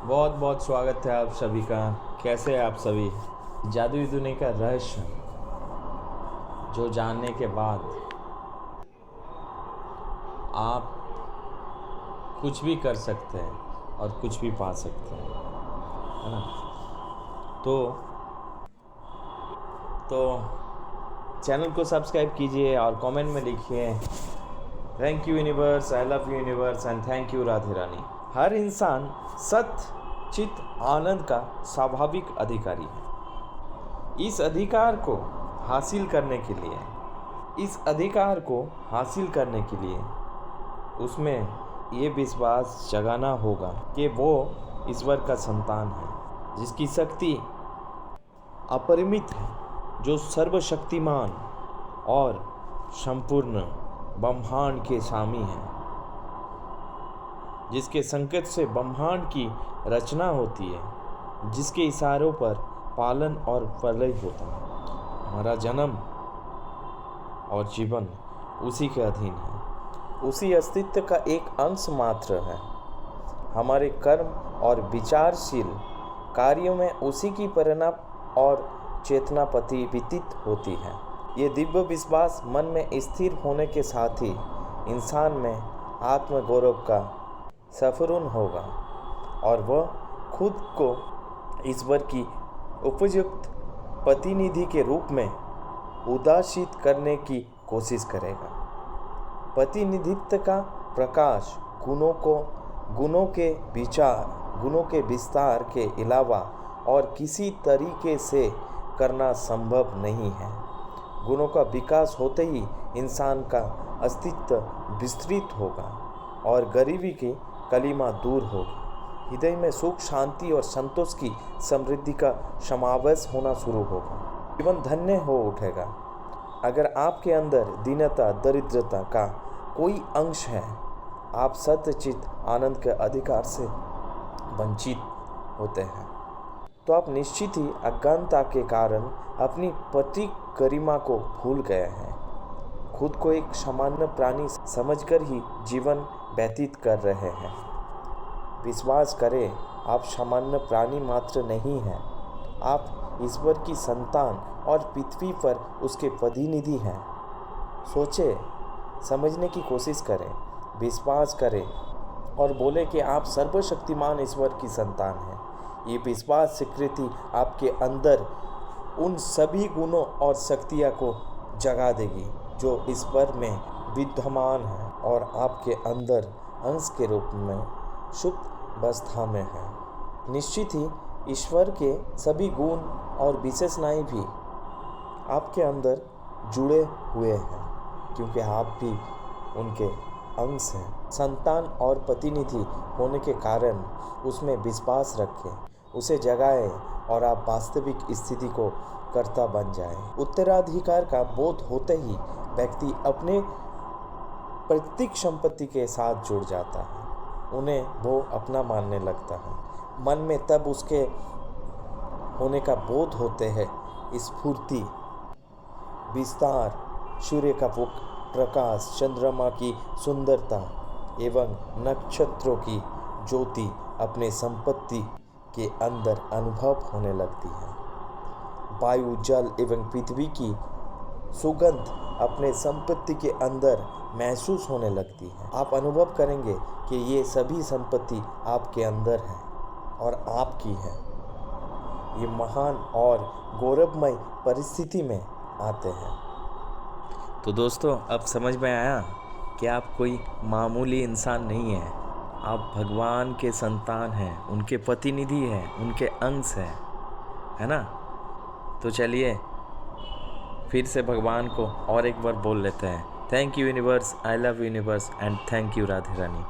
बहुत बहुत स्वागत है आप सभी का। कैसे हैं आप सभी? जादुई दुनिया का रहस्य जो जानने के बाद आप कुछ भी कर सकते हैं और कुछ भी पा सकते हैं, है ना? तो चैनल को सब्सक्राइब कीजिए और कमेंट में लिखिए thank you universe, I love you universe and thank you Radhe Rani. हर इंसान सत्य चित आनंद का स्वाभाविक अधिकारी है। इस अधिकार को हासिल करने के लिए उसमें ये विश्वास जगाना होगा कि वो ईश्वर का संतान है, जिसकी शक्ति अपरिमित है, जो सर्वशक्तिमान और संपूर्ण ब्रह्मांड के स्वामी है, जिसके संकेत से ब्रह्मांड की रचना होती है, जिसके इशारों पर पालन और प्रलय होता है। हमारा जन्म और जीवन उसी के अधीन है, उसी अस्तित्व का एक अंश मात्र है। हमारे कर्म और विचारशील कार्यों में उसी की प्रेरणा और चेतना प्रतिबिंबित होती है। ये दिव्य विश्वास मन में स्थिर होने के साथ ही इंसान में आत्मगौरव का स्फुरण होगा और वह खुद को ईश्वर की उपयुक्त प्रतिनिधि के रूप में उद्भाषित करने की कोशिश करेगा। प्रतिनिधित्व का प्रकाश गुणों के विस्तार के अलावा और किसी तरीके से करना संभव नहीं है। गुणों का विकास होते ही इंसान का अस्तित्व विस्तृत होगा और गरीबी की कलिमा दूर होगी। हृदय में सुख, शांति और संतोष की समृद्धि का समावेश होना शुरू होगा। जीवन धन्य हो उठेगा। अगर आपके अंदर दीनता, दरिद्रता का कोई अंश है, आप सत्यचित आनंद के अधिकार से वंचित होते हैं, तो आप निश्चित ही अज्ञानता के कारण अपनी प्रतीक गरिमा को भूल गए हैं। खुद को एक सामान्य प्राणी समझकर ही जीवन व्यतीत कर रहे हैं। विश्वास करें, आप सामान्य प्राणी मात्र नहीं हैं, आप ईश्वर की संतान और पृथ्वी पर उसके प्रतिनिधि हैं। सोचें, समझने की कोशिश करें, विश्वास करें और बोले कि आप सर्वशक्तिमान ईश्वर की संतान हैं। ये विश्वास स्वीकृति आपके अंदर उन सभी गुणों और शक्तियाँ को जगा देगी जो ईश्वर में विद्यमान है और आपके अंदर अंश के रूप में सुप्त अवस्था में है। निश्चित ही ईश्वर के सभी गुण और विशेषताएं भी आपके अंदर जुड़े हुए हैं, क्योंकि आप भी उनके अंश हैं। संतान और प्रतिनिधि होने के कारण उसमें विश्वास रखें, उसे जगाएं और आप वास्तविक स्थिति को कर्ता बन जाएं। उत्तराधिकार का बोध होते ही व्यक्ति अपने प्रत्येक संपत्ति के साथ जुड़ जाता है, उन्हें वो अपना मानने लगता है। मन में तब उसके होने का बोध होते हैं स्फूर्ति, विस्तार, सूर्य का प्रकाश, चंद्रमा की सुंदरता एवं नक्षत्रों की ज्योति अपने संपत्ति के अंदर अनुभव होने लगती है। वायु, जल एवं पृथ्वी की सुगंध अपने संपत्ति के अंदर महसूस होने लगती है। आप अनुभव करेंगे कि ये सभी संपत्ति आपके अंदर है और आपकी है। ये महान और गौरवमय परिस्थिति में आते हैं। तो दोस्तों, अब समझ में आया कि आप कोई मामूली इंसान नहीं हैं, आप भगवान के संतान हैं, उनके प्रतिनिधि हैं, उनके अंश हैं, है ना? तो चलिए फिर से भगवान को और एक बार बोल लेते हैं thank you universe, I love universe and thank you Radhe Rani.